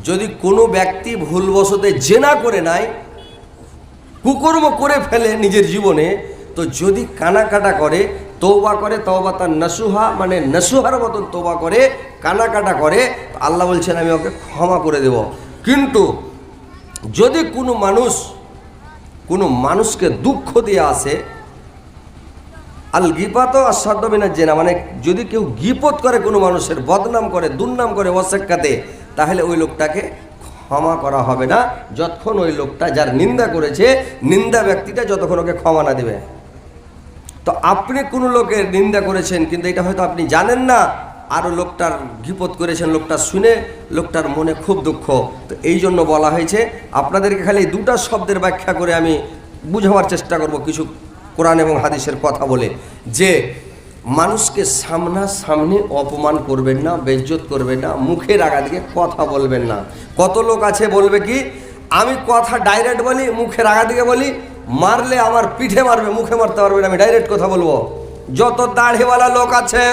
যদি কোনো ব্যক্তি ভুলবশতে জেনা করে নেয়, কুকর্ম করে ফেলে নিজের জীবনে, তো যদি কানাকাটা করে, তওবা করে, তওবাতান নাসুহা, মানে নাসুহার মতন তওবা করে, কানাকাটা করে, আল্লাহ বলছেন আমি ওকে ক্ষমা করে দেব। কিন্তু যদি কোনো মানুষকে দুঃখ দিয়ে আসে, আল গিবাত আসাধ্য মিনাজ জেনা, মানে যদি কেউ গিবত করে, কোনো মানুষের বদনাম করে, দুর্নাম করে ওয়াসাক্কাতে, তাহলে ওই লোকটাকে ক্ষমা করা হবে না যতক্ষণ ওই লোকটা যার নিন্দা করেছে, নিন্দা ব্যক্তিটা যতক্ষণ ওকে ক্ষমা না দেবে। তো আপনি কোনো লোকের নিন্দা করেছেন, কিন্তু এটা হয়তো আপনি জানেন না, আরও লোকটার গিবত করেছেন, লোকটা শুনে লোকটার মনে খুব দুঃখ। তো এই জন্য বলা হয়েছে, আপনাদেরকে খালি দুটা শব্দের ব্যাখ্যা করে আমি বুঝাবার চেষ্টা করব কিছু কোরআন এবং হাদিসের কথা বলে, যে মানুষকে সামনাসামনি অপমান করবেন না, বেইজ্জত করবেন না, মুখের আগা দিকে কথা বলবেন না। কত লোক আছে বলবে কি, আমি কথা ডাইরেক্ট বলি, মুখের আগা দিকে বলি, মারলে আমার পিঠে মারবে, মুখে মারতে পারবে না, আমি ডাইরেক্ট কথা বলবো। যত দাড়িওয়ালা লোক আছে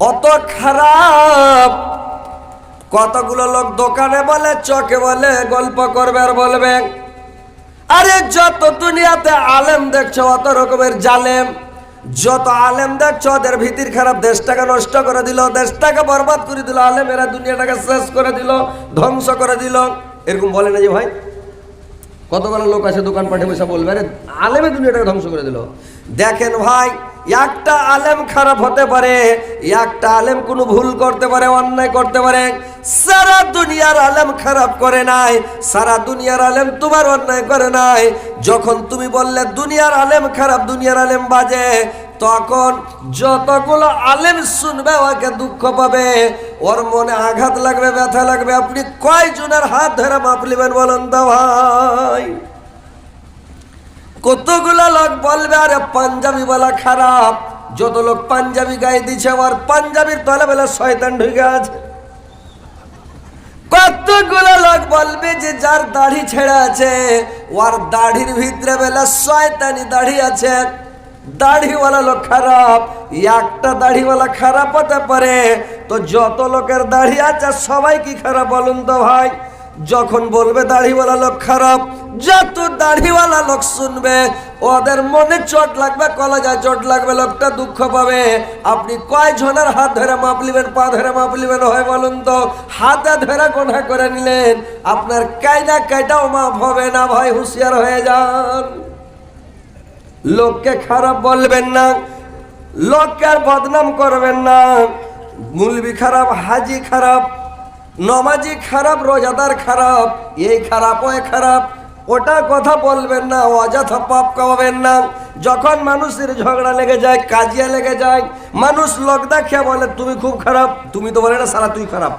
অত খারাপ। কতগুলো লোক দোকানে বলে, চকে বলে, গল্প করবে আর বলবে। আরে যত দুনিয়াতে আলেম দেখছো অত রকমের জালেম, যত আলেম দেখছো ওদের ভিতির খারাপ, দেশটাকে নষ্ট করে দিল, দেশটাকে বরবাদ করে দিল, আলেমেরা দুনিয়াটাকে শেষ করে দিল, ধ্বংস করে দিল। এরকম বলে না যে ভাই? কতগুলো লোক আছে দোকান পাঠে বসে বলবে আরে আলেমে দুনিয়াটাকে ধ্বংস করে দিল। দেখেন ভাই, একটা আলেম খারাপ হতে পারে, একটা আলেম কোনো ভুল করতে পারে, অন্যায় করতে পারে, সারা দুনিয়ার আলেম খারাপ করে নাই, সারা দুনিয়ার আলেম তোমার অন্যায় করে নাই। যখন তুমি বললে দুনিয়ার আলেম খারাপ, দুনিয়ার আলেম বাজে, তখন যতগুলো আলেম শুনবে ওকে দুঃখ পাবে, ওর মনে আঘাত লাগবে, ব্যথা লাগবে। আপনি কয়জনের হাত ধরে মাপ নেবেন বলুন তো ভাই? কতগুলো লোক বলবে আরে পাঞ্জাবি বলা খারাপ, যত লোক পাঞ্জাবি গায়ে দিচ্ছে, আমার পাঞ্জাবির তলে বেলা শয়তান ঢুকে আছে। কতগুলো লোক বলবে যে যার দাড়ি ছেড়ে আছে, ওর দাড়ির ভিতরে বেলা শয়তানি দাড়ি আছে, দাড়িওয়ালা লোক খারাপ। একটা দাড়িওয়ালা খারাপ হতে পারে, তো যত লোকের দাড়ি আছে সবাই কি খারাপ বলুন তো ভাই? যখন বলবে দাড়িওয়ালা লোক খারাপ, যত দাড়িওয়ালা লোক শুনবে ওদের মনে চোট লাগবে, কলেজায় চোট লাগবে, লোকটা দুঃখ পাবে। আপনি কয়জনের হাত ধরে মাপ নিবেন, পা ধরে মাপ নিবেন হয় বলুন তো? হাতে ধরে গোনা করে নিলেন, আপনার কায়দা কায়দাও মাপ হবে না ভাই, হুঁশিয়ার হয়ে যান। লোককে খারাপ বলবেন না, লোককে বদনাম করবেন না। মুলবি খারাপ, হাজি খারাপ, নমাজি খারাপ, রোজাদার খারাপ, এই খারাপ ওই খারাপ, ওটা কথা বলবেন না, অযথা পাপ কামাবেন না। যখন মানুষের ঝগড়া লেগে যায়, কাজিয়া লেগে যায়, মানুষ লোক দেখে বলে তুমি খুব খারাপ, তুমি তো বলে না সালা তুই খারাপ,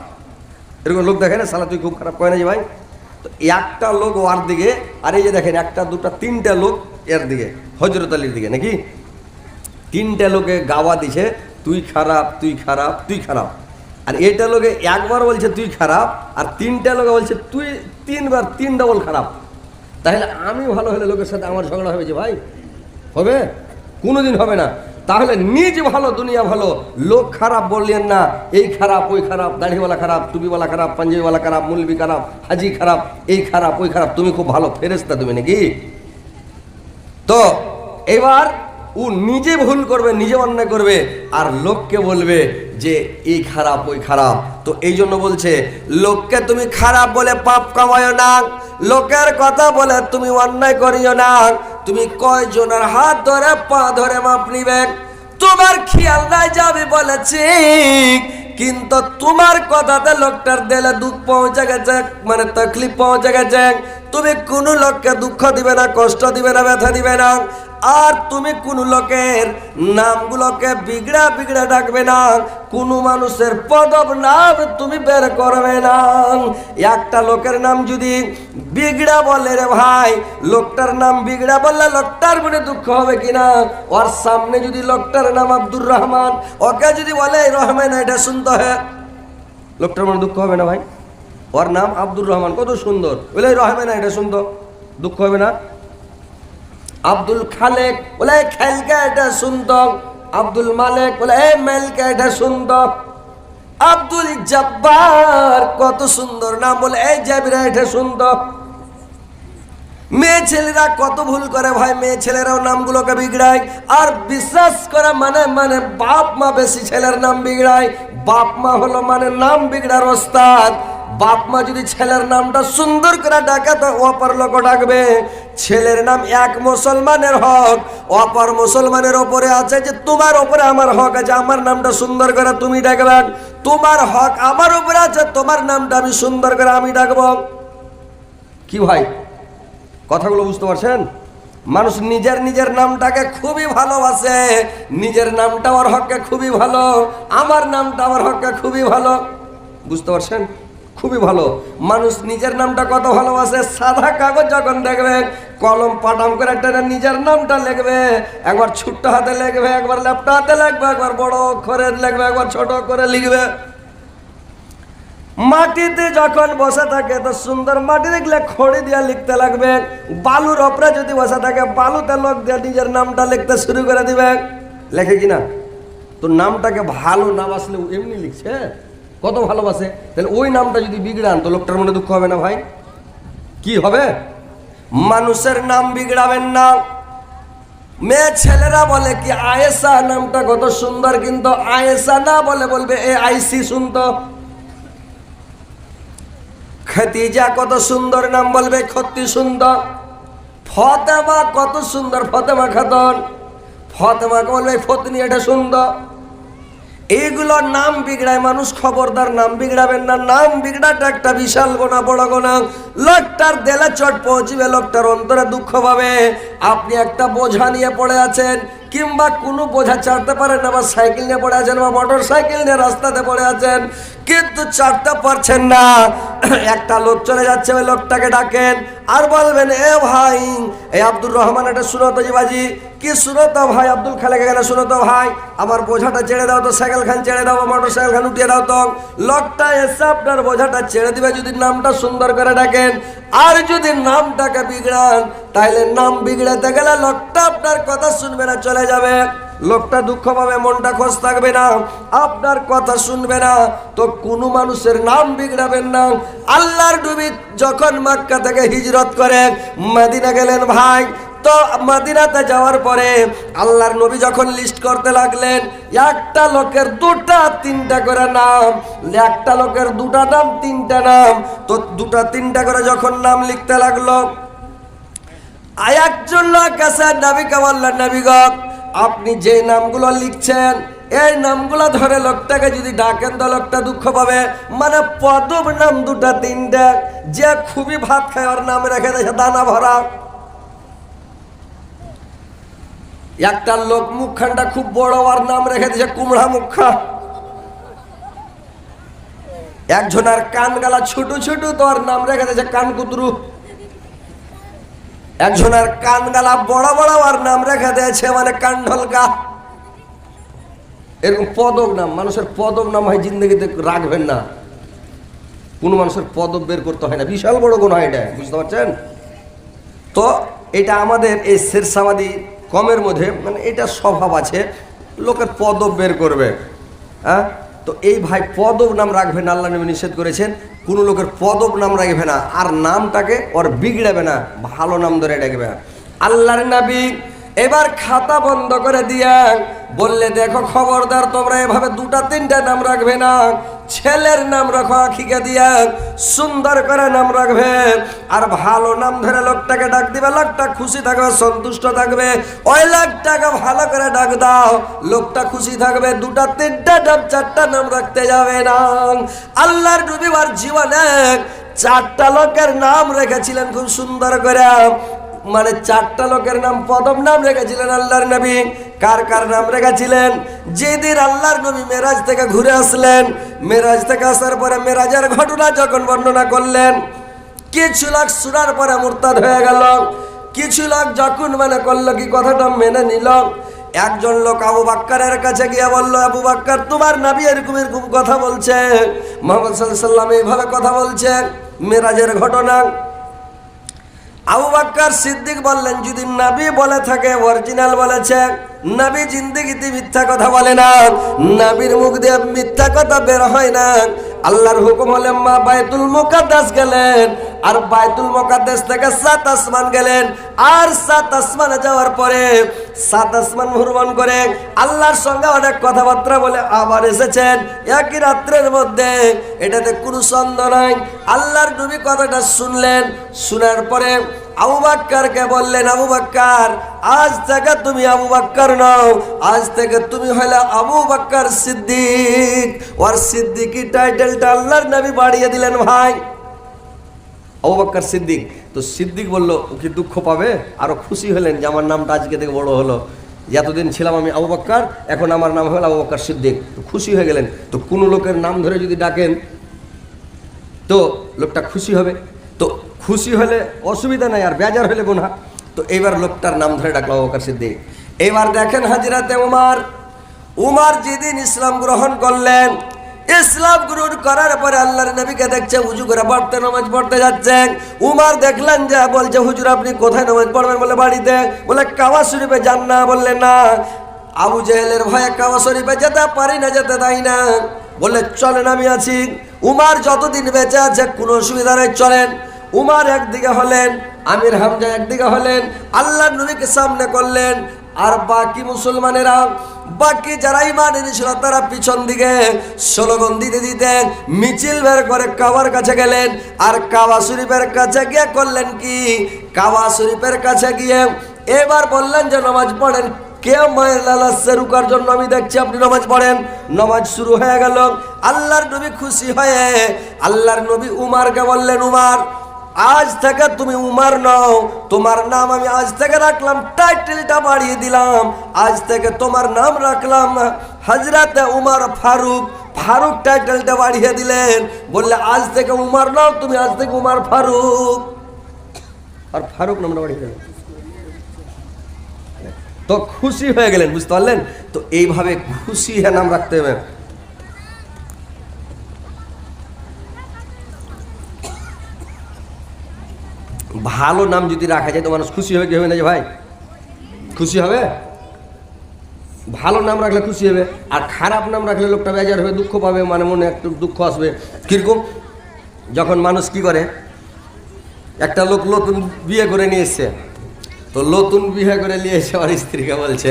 এরকম লোক দেখে না সালা তুই খুব খারাপ, কয় না যে ভাই? তো একটা লোক ওর দিকে, আর এই যে দেখেন একটা দুটা তিনটা লোক এর দিকে, হজরত আলীর দিকে নাকি, তিনটা লোকে গাওয়া দিছে তুই খারাপ, তুই খারাপ, তুই খারাপ। আর এটা লোকে একবার বলছে তুই খারাপ, আর তিনটা লোকে বলছে তুই তিনবার, তিন ডবল খারাপ। তাহলে আমি ভালো হলে লোকের সাথে আমার ঝগড়া হবে যে ভাই? হবে? কোনোদিন হবে না। তাহলে নিজ ভালো, দুনিয়া ভালো, লোক খারাপ বললেন না, এই খারাপ ওই খারাপ, দাড়িওয়ালা খারাপ, টুপিওয়ালা খারাপ, পাঞ্জাবিওয়ালা খারাপ, মুলবি খারাপ, হাজি খারাপ, এই খারাপ ওই খারাপ, তুমি খুব ভালো, ফেরেশতা তুমি নাকি? তো এবার ও নিজে ভুল করবে, নিজে অন্যায় করবে, আর লোককে বলবে যে এই খারাপ ওই খারাপ। তো এই জন্য বলছে লোককে তুমি খারাপ বলে পাপ কামায়ো না, লোকের কথা বলে তুমি অন্যায় করিও না। তুমি কয়জনের হাত ধরে পা ধরে মাপ নিবে? তোমার খেয়াল নাই যাবে বলেছি, কিন্তু তোমার কথাতে লোকটার দিলে দুঃখ পৌঁছে গেছে, মানে তকলিফ পৌঁছে গেছে। তুমি কোনো লোককে দুঃখ দিবে না, কষ্ট দিবে না, ব্যথা দিবে না। আর তুমি কোন লোকের নামগুলোকে বিগড়া বিগড়া ডাকবে না, কোন মানুষের পদব নাম তুমি বের করবে না। একটা লোকের নাম যদি বিগড়া বলে রে ভাই, লোকটার নাম বিগড়া বললে লোকটার মনে দুঃখ হবে কিনা? ওর সামনে যদি লোকটার নাম আব্দুর রহমান, ওকে যদি বলে রহমান এটা শুনতে হয়, লোকটার মনে দুঃখ হবে না ভাই? ওর নাম আব্দুর রহমান, কত সুন্দর, বলে রহমান এটা শুনতো, দুঃখ হবে না? আব্দুল খালেক বলে খেলকে এটা শুনতো, আব্দুল মালেক বলে এই মেলকে এটা শুনতো, আব্দুল জব্বার, কত সুন্দর নাম বলে এই জাবিরা, এটা সুন্দর। মেয়ে ছেলেরা কত ভুল করে ভাই, মেয়ে ছেলেরাও নামগুলোকে বিগড়ায়। আর বিশ্বাস করা মানে মানে বাপ মা বেশি ছেলের নাম বিগড়ায়। বাপ মা হলো মানে নাম বিগড়ার ওস্তাদ। বাপ মা যদি ছেলের নামটা সুন্দর করে ডাকে তো অপর লোক ডাকবে। ছেলের নাম এক মুসলমানের হক, অপর মুসলমানের ওপরে আছে যে তোমার ওপরে আমার হক আছে, আমার নামটা সুন্দর করে তুমি ডাকবে। তোমার হক আমার উপরে আছে, তোমার নামটা আমি সুন্দর করে আমি ডাকবো। কি ভাই, কথাগুলো বুঝতে পারছেন? মানুষ নিজের নিজের নামটাকে খুবই ভালোবাসে। নিজের নামটা ওর হককে খুবই ভালো, আমার নামটা আমার হককে খুবই ভালো। বুঝতে পারছেন? খুবই ভালো। মানুষ নিজের নামটা কত ভালোবাসে। সাদা কাগজ যখন দেখবে, কলম পাটাম করে একটা নিজের নামটা লিখবে। একবার ছোট্ট হাতে লিখবে, একবার ল্যাপটা হাতে লিখবে, একবার বড় অক্ষরে লিখবে, একবার ছোট করে লিখবে। মাটিতে যখন বসে থাকে তো সুন্দর, মাটি দেখলে খড়ি দিয়ে লিখতে লাগবে। বালুর ওপরে যদি বসে থাকে, বালুতে লোক দিয়ে নিজের নামটা লিখতে শুরু করে দিবে। লেখে কিনা? তো নামটাকে ভালো না বাসলে এমনি লিখছে, কত ভালোবাসে। তাহলে ওই নামটা যদি বিগড়ান তো লোকটার মনে দুঃখ হবে না ভাই? কি হবে? মানুষের নাম বিগড়াবেন না। মেয়ে ছেলেরা বলে কি আয়েশা নামটা কত সুন্দর, কিন্তু আয়েশা না বলে বলবে এ আইসি শুনতো। খতিজা কত সুন্দর নাম, বলবে খতি সুন্দর। ফতেমা কত সুন্দর, ফতেমা খাতুন। ফতেমাকে বলবে ফতনি, এটা সুন্দর। এইগুলো নাম বিগড়ায় মানুষ, খবরদার নাম বিগড়াবেন না। নাম বিগড়াটা একটা বিশাল গোনা, বড় গোনা। লোকটার দেলে চট পৌঁছবে, লোকটার অন্তরে দুঃখ পাবে। আপনি একটা বোঝা নিয়ে পড়ে আছেন, কিংবা কোনো বোঝা চাড়তে পারেন না, বা সাইকেল নিয়ে পড়ে আছেন, বা মোটর সাইকেল নিয়ে রাস্তাতে পড়ে আছেন, কিন্তু চাড়তে পারছেন না। একটা লোক চলে যাচ্ছে, ওই লোকটাকে ডাকেন আর বলবেন এ ভাই, এই আব্দুর রহমান, এটা শুনো তো জিবাজি। কি শুনো তো ভাই? আব্দুল খালেক এখানে শুনো তো ভাই, আমার বোঝাটা ছেড়ে দাও তো, সাইকেল খান ছেড়ে দাও, মোটর সাইকেল খান উঠিয়ে দাও তো। লোকটা এসে আপনার বোঝাটা ছেড়ে দিবে যদি নামটা সুন্দর করে ডাকেন। আর যদি নামটাকে বিগড়ান, তাহলে নাম বিগড়াতে গেলে লোকটা আপনার কথা শুনবে না, চলে যাবে। লোকটা দুঃখ পাবে, মনটা খোঁজ থাকবে না, আপনার কথা শুনবে না। তো কোনো মানুষের নাম বিগড়াবেন না। আল্লাহর নবী যখন মক্কা থেকে হিজরত করে মদিনা গেলেন ভাই, তো মদিনাতে যাওয়ার পরে আল্লাহর নবী যখন লিস্ট করতে লাগলেন, একটা লোকের দুটা তিনটা করে নাম, একটা লোকের দুটা নাম তিনটা নাম, তো দুটা তিনটা করে যখন নাম লিখতে লাগলো, একজন লোক আছে নবীকে বললেন, নবী গো, আপনি যে নামগুলো লিখছেন এই নামগুলো ধরে লোকটাকে যদি ডাকেন তো লোকটা দুঃখ পাবে। মানে পদব নাম দুটা তিনটা, যে খুবই ভাত খায় ওর নাম রেখে দিয়েছে দানা ভরা। একটা লোক মুখখানটা খুব বড়, ওর নাম রেখে দিয়েছে কুমড়া মুখা। একজনের কান গালা ছোট ছোট, তো ওর নাম রেখে দিয়েছে কান কুতরু। একজনের কান গালা বড় বড়, ওর নাম রেখে দিয়েছে মানে কান ঢলকা। এরকম পদব নাম, মানুষের পদব নাম হয় জিন্দগিতে রাখবেন না। কোনো মানুষের পদব বের করতে হয় না, বিশাল বড় গুণ হয় এটা, বুঝতে পারছেন তো? এটা আমাদের এই শেরসামাদি কমের মধ্যে মানে এটা স্বভাব আছে, লোকের পদব বের করবে। হ্যাঁ, তো এই ভাই পদব নাম রাখবেন, আল্লাহ নবী নিষেধ করেছেন। কোনো লোকের পদব নাম রাখবে না, আর নামটাকে ওর বিগড়াবে না, ভালো নাম ধরে ডাকবে। আল্লাহর নবী এবার খাতা বন্ধ করে দিয়া বললে, দেখো খবরদার, তোমরা এভাবে দুটা তিনটা নাম রাখবে না। ছেলের নাম রাখো আখিকে দিয়া, সুন্দর করে নাম রাখবে, আর ভালো নাম ধরে লোকটাকে ডাক দিবে। লোকটা খুশি থাকবে, সন্তুষ্ট থাকবে। ওই লোকটাকে ভালো করে ডাক দাও, লোকটা খুশি থাকবে। দুটা তিনটা নাম চারটা নাম রাখতে যাবে না। আল্লাহর নবী আর জীবনে চারটা লোকের নাম রেখেছিলেন খুব সুন্দর করে। মানে চারটা লোকের নাম পদম নাম রেখেছিলেন আল্লাহর নবী। কার কার নাম রেখেছিলেন? যেদিন আল্লাহর নবী মেরাজ থেকে ঘুরে আসলেন, মেরাজ থেকে আসার পরে মেরাজের ঘটনা যখন বর্ণনা করলেন, কিছু লোক শোনার পরে মুরতাদ হয়ে গেল, কিছু লোক যখন মানে করলো কি কথাটা মেনে নিল। একজন লোক আবু বাক্কারের কাছে গিয়ে বলল, আবু বাক্কার, তোমার নবী এরকম এরকম কথা বলছে, মুহাম্মদ সাল্লাল্লাহু আলাইহি ওয়াসাল্লাম এইভাবে কথা বলছে মেরাজের ঘটনা। আবু বাক্কার সিদ্দিক বললেন, যদি নবী বলে থাকে, অরিজিনাল বলেছে, নবী জিন্দেগিতে মিথ্যা কথা বলে না, নবীর মুখ দিয়ে মিথ্যা কথা বের হয় না। আল্লাহর হুকুম হলে মা বাইতুল মুকাদ্দাস গেলেন, আর বাইতুল মুকাদ্দাস থেকে 7 আসমান গেলেন, আর 7 আসমানে যাওয়ার পরে 7 আসমান ভ্রমণ করে আল্লাহর সঙ্গে অনেক কথাবার্তা বলে আবার এসেছেন একই রাত্রের মধ্যে। এটাতে কোনো সন্দেহ নাই। আল্লাহর নবী কথাটা শুনলেন, শোনার পরে আবু বকরকে বললেন, আবু বকর, আজ থেকে তুমি আবু বকর নও, আজ থেকে তুমি হলে আবু বকর সিদ্দিক। ওর সিদ্দিকি টাইটেলটা আল্লাহর নবী বাড়িয়ে দিলেন ভাই, আবু বকর সিদ্দিক। তো সিদ্দিক বলল, ও কি দুঃখ পাবে? আরো খুশি হলেন যে আমার নামটা আজকে থেকে বড় হলো, এতদিন ছিলাম আমি আবু বকর, এখন আমার নাম হলো আবু বকর সিদ্দিক। তো খুশি হয়ে গেলেন। তো কোনো লোকের নাম ধরে যদি ডাকেন তো লোকটা খুশি হবে, তো খুশি হলে অসুবিধা নাই, আর বেজার হলে গুনাহ। তো এইবার লোকটার নাম ধরে ডাকলো আবু বকর সিদ্দিক। এবার দেখেন হাজরাতে উমার যেদিন ইসলাম গ্রহণ করলেন, ইসলাম গ্রহণ করার পরে আল্লাহর নবীকে দেখছে উজু করে পড়তে, নামাজ পড়তে যাচ্ছেন। উমার দেখলেন যে বলছে, হুজুর আপনি কোথায় নামাজ পড়বেন? বলে বাড়িতে। বলে কাবা শরীফে যান না? বললেন না, আবু জেহেলের ভয়ে কাবা শরীফে যেতে পারি না, যেতে দেয় না। বললে চলেন আমি আছি। উমার যতদিন বেঁচে আছে কোনো অসুবিধা নেই, চলেন। উমার একদিকে হলেন, আমির হামজা একদিকে হলেন, আল্লাহর নবীকে সামনে করলেন, আর বাকি মুসলমানেরা, বাকি যারা ঈমান এনেছিল তারা পিছন দিকে স্লোগান দিতে দিতে মিছিল বের করে কাবার কাছে গেলেন। আর কাবা শরীফের কাছে গিয়ে করলেন কি, কাবা শরীফের কাছে গিয়ে এবার বললেন যে নামাজ পড়েন। কে মায়ের লালাসে রুকার জন্য আমি দেখছি আপনি নামাজ পড়েন। নামাজ শুরু হয়ে গেল। আল্লাহর নবী খুশি হয়ে আল্লাহর নবী উমারকে বললেন, উমার, আজ থেকে তুমি উমার নও, তোমার নাম আমি আজ থেকে রাখলাম, টাইটেলটা বাড়িয়ে দিলাম, আজ থেকে তোমার নাম রাখলাম হযরত উমর ফারুক। ফারুক টাইটেলটা বাড়িয়ে দিলেন, বললে আজ থেকে উমর নও তুমি, আজ থেকে উমর ফারুক। আর ফারুক নামটা বাড়িয়ে দিলেন। তো খুশি হয়ে গেলেন, বুঝতে পারলেন? তো এইভাবে খুশি হয়ে নাম রাখতে হবে। ভালো নাম যদি রাখা যায় তো মানুষ খুশি হবে, কি হবে না? যে ভাই খুশি হবে। ভালো নাম রাখলে খুশি হবে, আর খারাপ নাম রাখলে লোকটা বেজার হবে, দুঃখ পাবে, মানে মনে একটু দুঃখ আসবে। কিরকম? যখন মানুষ কি করে, একটা লোক নতুন বিয়ে করে নিয়ে এসছে, তো নতুন বিয়ে করে নিয়ে এসে আর স্ত্রীকে বলছে,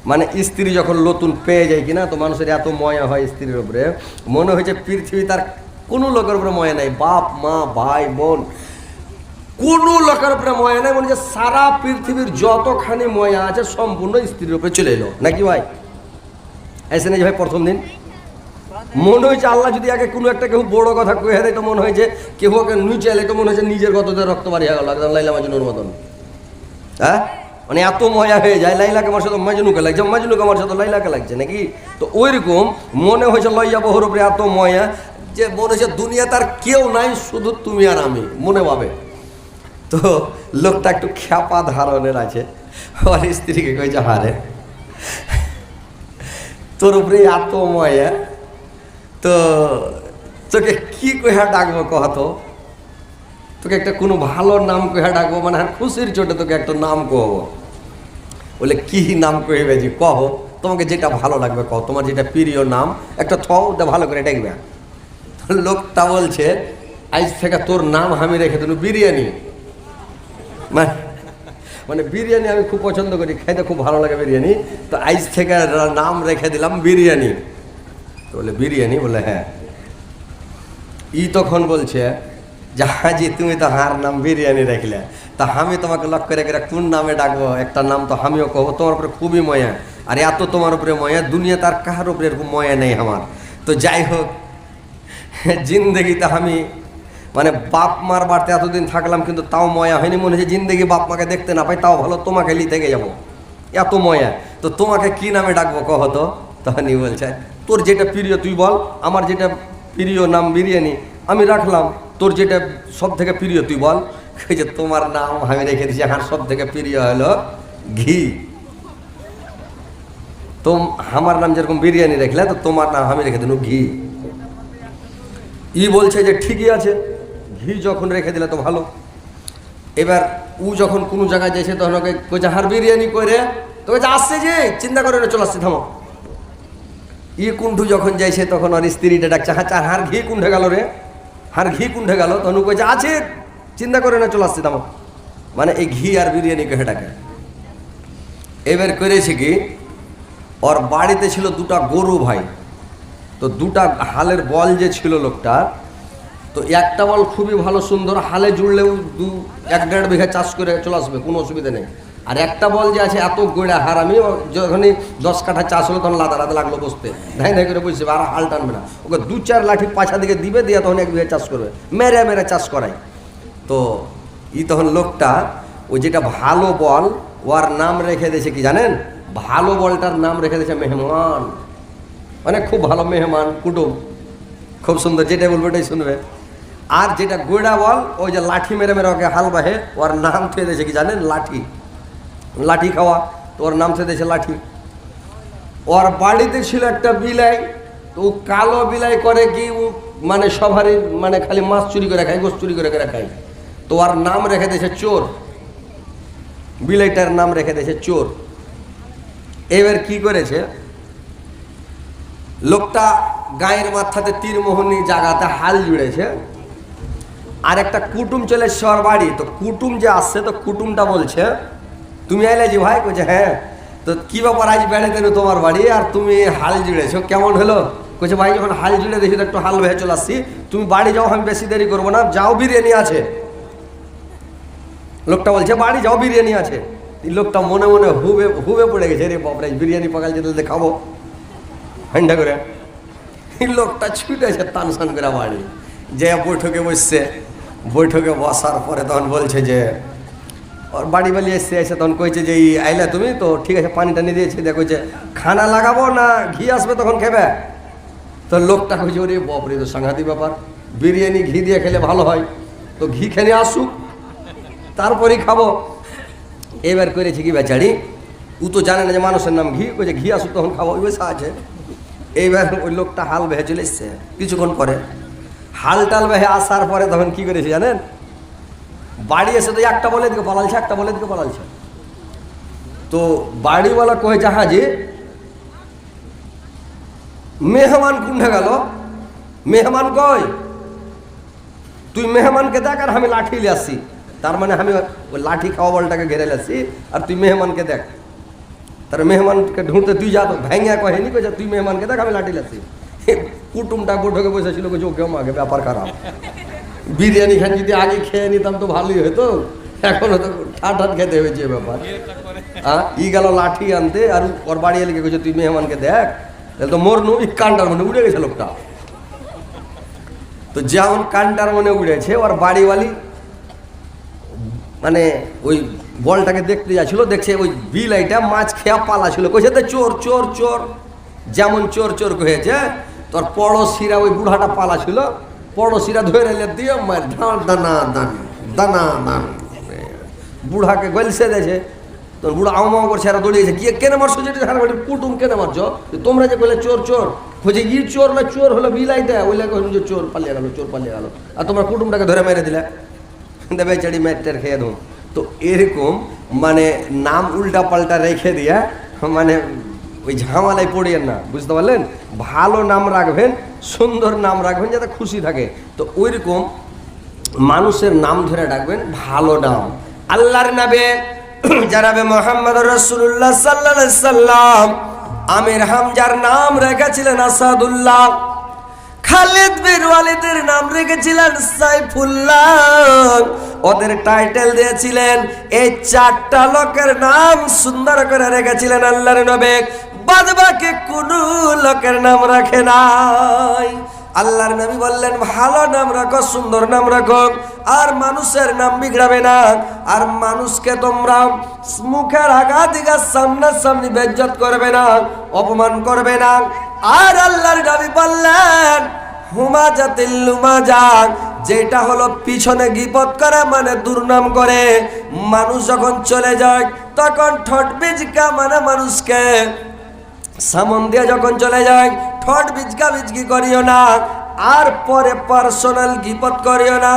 মানে স্ত্রী যখন নতুন পেয়ে যায় কিনা, তো মানুষের এত ময়া হয় স্ত্রীর উপরে, মনে হয়েছে পৃথিবী তার কোনো লোকের উপরে ময়া নাই, বাপ মা ভাই বোন কোনো লোকের উপরে ময়া নাই, মনে হচ্ছে সারা পৃথিবীর যতখানি ময়া আছে সম্পূর্ণ স্ত্রীর উপরে চলে এলো, নাকি ভাই? এসে নেই ভাই? প্রথম দিন মনে হয়েছে আল্লাহ যদি আগে কোনো একটা কেউ বড় কথা কয়ে দেয়, তো মনে হয়েছে কেউ ওকে নিচে এলে, তো মনে হয়েছে নিজের গততে রক্ত বাড়িয়ে গেল, একদম লাইলা মাজনুর মতন। হ্যাঁ, মানে এত ময়া হয়ে যায়, লাইলাকে আমার সাথে মাজনুকে লাগছে, মাজনুকে আমার সাথে লাইলাকে লাগছে, নাকি? তো ওইরকম মনে হয়েছে লইয়া বহুর উপরে এত ময়া যে মনে হচ্ছে দুনিয়া তার কেউ নাই, শুধু তুমি আর আমি, মনে ভাবে। তো লোকটা একটু খ্যাপা ধারণের আছে, ওর স্ত্রীকে কইছে, হারে তোর উপরে এত ময়া, তো তোকে কি কইয়া ডাকবো কহতো? তোকে একটা কোনো ভালো নাম কইয়া ডাকবো, মানে আর খুশির চোটে তোকে একটা নাম কহবো। বলে কি নাম কইবে? যে কহ, তোমাকে যেটা ভালো লাগবে কহ, তোমার যেটা প্রিয় নাম একটা থও, ওটা ভালো করে ডাকবে। লোকটা বলছে, আজ থেকে তোর নাম আমি রেখে দেবো বিরিয়ানি। মানে বিরিয়ানি আমি খুব পছন্দ করি, খাইতে খুব ভালো লাগে বিরিয়ানি, তো আজ থেকে নাম রেখে দিলাম বিরিয়ানি। তো বলে বিরিয়ানি? বলে হ্যাঁ। তখন বলছে যে হাজি তুমি তো হার নাম বিরিয়ানি রাখলে, তা আমি তোমাকে লক্ষ্য রেখে কোন নামে ডাকবো? একটা নাম তো আমিও কহবো, তোমার উপরে খুবই ময়া, আর এত তোমার উপরে ময়া, দুনিয়া তার কাহার উপরে এরকম ময়া নেই আমার। তো যাই হোক, জিন্দগিতে আমি মানে বাপ মার বাড়িতে এতদিন থাকলাম, কিন্তু তাও ময়া হয়নি, মনে হচ্ছে জিন্দগি বাপ মাকে দেখতে না পাই, তাও ভালো তোমাকে লিতে যাবো, এত ময়া। তো তোমাকে কি নামে ডাকবো কহ তো? তখনই বলছে, তোর যেটা প্রিয় তুই বল, আমার যেটা প্রিয় নাম বিরিয়ানি আমি রাখলাম, তোর যেটা সব থেকে প্রিয় তুই বল। যে তোমার নাম আমি রেখে দিচ্ছি, আমার সব থেকে প্রিয় হলো ঘি। তো আমার নাম যেরকম বিরিয়ানি রাখলে, তো তোমার নাম আমি রেখে দিল ঘি। বলছে যে ঠিকই আছে, ঘি যখন রেখে দিলে তো ভালো। এবার ও যখন কোনো জায়গায় যাইছে, তখন ওকে কইছে হার বিরিয়ানি করে, তো বলছে আসছে যে, চিন্তা করে চলে আসছে, থামো। কুণ্ঠু যখন যাইছে তখন ওর স্ত্রীটা ডাকছে, হ্যাঁ চার হার ঘি কুণ্ঠে গেল রে, হার ঘি কুণ্ঠে গেল। তখন কইছে আছে, চিন্তা করে না চলে আসছে, থামো। মানে এই ঘি আর বিরিয়ানি কে ডাকে। এবার করেছে কি, ওর বাড়িতে ছিল দুটা গরু ভাই। তো দুটা হালের বল যে ছিল লোকটার, তো একটা বল খুবই ভালো সুন্দর, হালে জুড়লেও 1-1.5 বিঘা চাষ করে চলে আসবে, কোনো অসুবিধা নেই। আর একটা বল যে আছে এত গোড়া হার, আমি যখনই 10 কাঠা চাষ হলো তখন লাদা লাদা লাগলো বসতে, ধাই ধাই করে বসবে, আর হাল টানবে না, ওকে 2-4 লাঠি পাছা দিকে দিবে, দিয়ে তখন 1 বিঘা চাষ করবে, মেরে মেরে চাষ করায়। তো তখন লোকটা ওই যেটা ভালো বল, ওর নাম রেখে দিয়েছে কি জানেন, ভালো বলটার নাম রেখে দিয়েছে মেহমান, মানে খুব ভালো মেহমান কুটুম, খুব সুন্দর, যেটা বলবো ওটাই শুনবে। আর যেটা গোড়া বল, ওই যে লাঠি মেরে মেরে ওকে হাল বাহে, ওর নাম থুয়ে দিয়েছে কি জানেন, লাঠি, লাঠি খাওয়া, তো ওর নাম থুয়ে দিয়েছে লাঠি। ওর বাড়িতে ছিল একটা বিলাই, তো ও কালো বিলাই করে কি, ও মানে সবারই মানে খালি মাছ চুরি করে খায়, গোস চুরি করে খায়, তো ওর নাম রেখে দিয়েছে চোর, বিলাইটার নাম রেখে দিয়েছে চোর। এবার কি করেছে লোকটা, গায়ের মাথাতে তীরমোহনী জায়গাতে হাল জুড়েছে, আর একটা কুটুম চলে এসছে ওর বাড়ি। তো কুটুম যে আসছে, তো কুটুমটা বলছে, তুমি আইলে জি ভাই? কইছে হ্যাঁ। তো কি ব্যাপার, আজ বেড়াতে তোমার বাড়ি আর তুমি হাল জুড়েছো, কেমন হলো? কইছে ভাই যখন হাল জুড়ে দেখি তো একটু হাল ভেয়ে চলে আসছি, তুমি বাড়ি যাও, আমি বেশি দেরি করবো না, যাও বিরিয়ানি আছে। লোকটা বলছে বাড়ি যাও বিরিয়ানি আছে। লোকটা মনে মনে হুবে হুবে পড়ে গেছে, রে বাপরে বিরিয়ানি পাকাল যেতে খাবো হান্ডা করে। লোকটা ছুটেছে টানসান করে বাড়ি, যে বৈঠকে বসছে। বৈঠকে বসার পরে তখন বলছে যে, ওর বাড়ি বালি এসে তখন কইছে যে আইলা তুমি তো, ঠিক আছে পানি টানি দিয়েছে, দেখো যে খানা লাগাবো না ঘি আসবে তখন খেবে। তো লোকটা কইছে ওরে বাপরে, তো সাংঘাতিক ব্যাপার, বিরিয়ানি ঘি দিয়ে খেলে ভালো হয়, তো ঘি খেলে আসুক তারপরেই খাবো। এবার করেছে কি বেচারি, ও তো জানে না যে মানুষের নাম ঘি, কইছে ঘি আসুক তখন খাবো, ওই বসে আছে। এইবার ওই লোকটা হাল বেহে চলে এসছে, কিছুক্ষণ পরে হাল টাল বেহে আসার পরে তখন কি করেছে জানেন, বাড়ি এসে তো একটা বলে দিকে পালালছে, একটা বলে দিকে পালালছে। তো বাড়িওয়ালা কয়ে জাহাজে, মেহমান কুণ্ঠে গেল, মেহমান কই, তুই মেহমানকে দেখ আর আমি লাঠি নিয়ে আসছি। তার মানে আমি ওই লাঠি খাওয়া বলটাকে ঘেরে আসছি, আর তুই মেহমানকে দেখ। তার মেহমানকে ঢুঁড়তে তুই যা, তো ভেঙে কহেনি, কইছে তুই মেহমানকে দেখ আমি লাঠি আসছি। কুটুমটা বৈঠকে বসেছিল, কইছে ওকে আমাকে ব্যাপার খারাপ, বিরিয়ানি খান যদি আগে খেয়ে নিতাম তো ভালোই হতো, এখন তো ঠাট খেতে হয়েছে ব্যাপার। ই গেল লাঠি আনতে, আর ওর বাড়ি এলে কইছে তুই মেহমানকে দেখ, তাহলে তো মোর নই কান্ডার মনে উড়ে গেছে লোকটা। তো যেমন কান্ডার মনে উড়েছে, ওর বাড়িওয়ালি মানে ওই বলটাকে দেখতে যাচ্ছিল, দেখছে ওই বিলাইটা মাছ খেয়া পালা ছিল, কইছে তো চোর চোর চোর, যেমন চোর চোর কয়েছে। তোর পড়শিরা ওই বুড়াটা পালা ছিল, পড়শিরা ধরে এলে দিয়ে মার দানা দান দানা দান, বুড়াকে গলসে দিয়েছে। তোর বুড়া আমা করছে, এরা দৌড়িয়েছে, কি কেন মারছো, যেটা কুটুম কেন মারছো তোমরা, যে বলে চোর চোর, বলছে ই চোর না, চোর হলো বিলাইটা, ওই লাগে যে চোর পালিয়ে গেল, চোর পালিয়ে গেল, আর তোমরা কুটুমটাকে ধরে মেরে দিলে, দেবে চাড়ি মেটের খেয়ে ধুম। তো এরকম মানে নাম উল্টা পাল্টা রেখে দিয়া মানে ওই ঝামেলায় পড়িয়েন না, বুঝতে পারলেন? ভালো নাম রাখবেন, সুন্দর নাম রাখবেন, যাতে খুশি থাকে। তো ওইরকম মানুষের নাম ধরে ডাকবেন, ভালো নাম। আল্লাহর নবী জনাবে মুহাম্মদ রাসূলুল্লাহ সাল্লাল্লাহু আলাইহি সাল্লাম আমির হামজার নাম রেখেছিলেন আসাদুল্লাহ, খালিদ বিন ওয়ালিদের নাম রেখেছিলেন সাইফুল্লাহ, ওদের টাইটেল দিয়েছিলেন। এই 4টা লোকের নাম সুন্দর করে রেখেছিলেন আল্লাহর নবী, বাদ বাকি কোন লোকের নাম রাখে নাই। আল্লাহর নবী বললেন ভালো নাম রাখো, সুন্দর নাম রাখো, আর মানুষের নাম বিগড়াবে না, আর মানুষকে তোমরা মুখের আঘাত দিগা সামনাসামনি বেইজ্জত করবে না, অপমান করবে না। আর আল্লাহর নবী বললেন হুমাজাতিল লুমাজা, যেটা হলো পিছনে গীবত করে মানে দুর্নাম করে, মানুষ যখন চলে যায় তখন ঠোঁট বিজকা মানে মানুষকে সামন দিয়ে যখন চলে যায় ঠোঁট বিজকা বিজকি করিও না। আর পরে পার্সোনাল গিবত করিও না,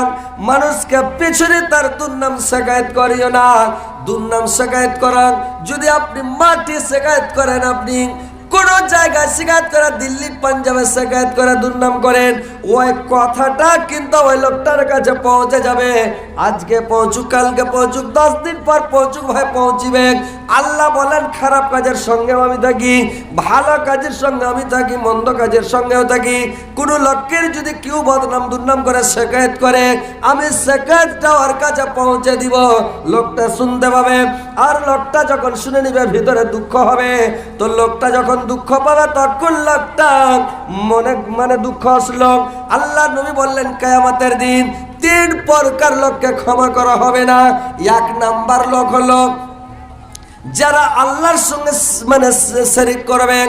মানুষকে পেছনে তার দুর্নাম শিকায়ত করিও না। দুর্নাম শিকায়ত করান যদি আপনি মাটি শিকায়ত করেন, আপনি কোন জায়গায় শিকায়ত করে, দিল্লি পাঞ্জাবে শিকায়ত করে দুর্নাম করেন, ওই কথাটা কিন্তু ওই লোকটার কাছে পৌঁছে যাবে। আজকে পৌঁছুক, কালকে পৌঁছুক, 10 দিন পর পৌঁছুক, ভাই পৌঁছিবে। আল্লাহ বলেন খারাপ কাজের সঙ্গেও আমি থাকি, ভালো কাজের সঙ্গে আমি থাকি, মন্দ কাজের সঙ্গেও থাকি। কোনো লোকের যদি কেউ বদনাম দুর্নাম করে শিকায়ত করে, আমি শিকায়তটা ওর কাছে পৌঁছে দিব, লোকটা শুনতে পাবে। আর লোকটা যখন শুনে নিবে ভিতরে দুঃখ হবে, তো লোকটা যখন দুঃখ পাবে তখন লোকটা মানে দুঃখ আসলো। আল্লাহ নবী বললেন কিয়ামতের দিন 3 প্রকার লোককে ক্ষমা করা হবে না। 1 নাম্বার লোক হলো যারা আল্লাহর সঙ্গে মানে শরীক করবেন,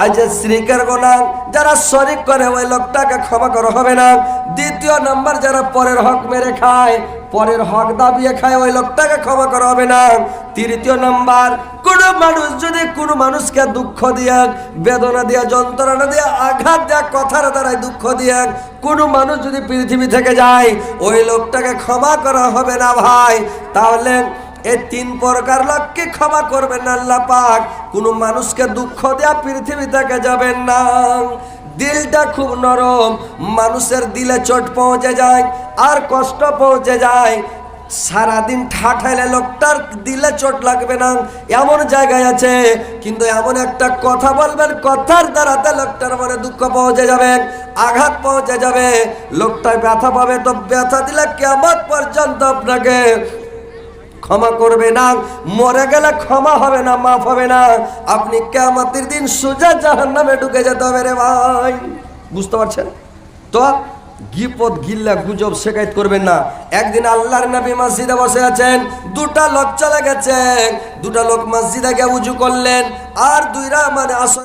আজ শ্রীকের গোনা যারা শরীক করে, ওই লোকটাকে ক্ষমা করা হবে না। 2 নাম্বার যারা পরের হক মেরে খায়, পরের হক দাবিয়ে খায়, ওই লোকটাকে ক্ষমা করা হবে না। 3 নাম্বার, কোন মানুষ যদি কোন মানুষকে দুঃখ দিয়ে, বেদনা দিয়ে, যন্ত্রণা দিয়ে, আঘাত দিয়ে, কথার দ্বারাই দুঃখ দিয়ে কোন মানুষ যদি পৃথিবী থেকে যায়, ওই লোকটাকে ক্ষমা করা হবে না ভাই। তাহলে এই 3 প্রকার লোককে ক্ষমা করবেন না আল্লাহ পাক। কোন মানুষকে দুঃখ দেয়া পৃথিবী থেকে যাবেন না। দিলটা খুব নরম, মানুষের দিলে চোট পৌঁছে যায় আর কষ্ট পৌঁছে যায়। সারাদিন ঠাঠাইলে লোকটার দিলে চোট লাগবে না, এমন জায়গায় আছে। কিন্তু এমন একটা কথা বলবেন, কথার দ্বারাতে লোকটার মনে দুঃখ পৌঁছে যাবে, আঘাত পৌঁছে যাবে, লোকটা ব্যথা পাবে। তো ব্যথা দিলে কিয়ামত পর্যন্ত আপনাকে ক্ষমা করবে না, মরে গেলে ক্ষমা হবে না, মাফ হবে না। আপনি কিয়ামতের দিন সোজা জাহান্নামে ঢুকে যেতে হবে রে ভাই। বুঝতে পারছেন তো? গিবত গিল্লা গুজব শিকায়ত করবেন না। একদিন আল্লাহর নবী মসজিদে বসে আছেন, 2টা লোক চলে গেছে। 2টা লোক মসজিদে গিয়ে উজু করলেন, আর 2রা মানে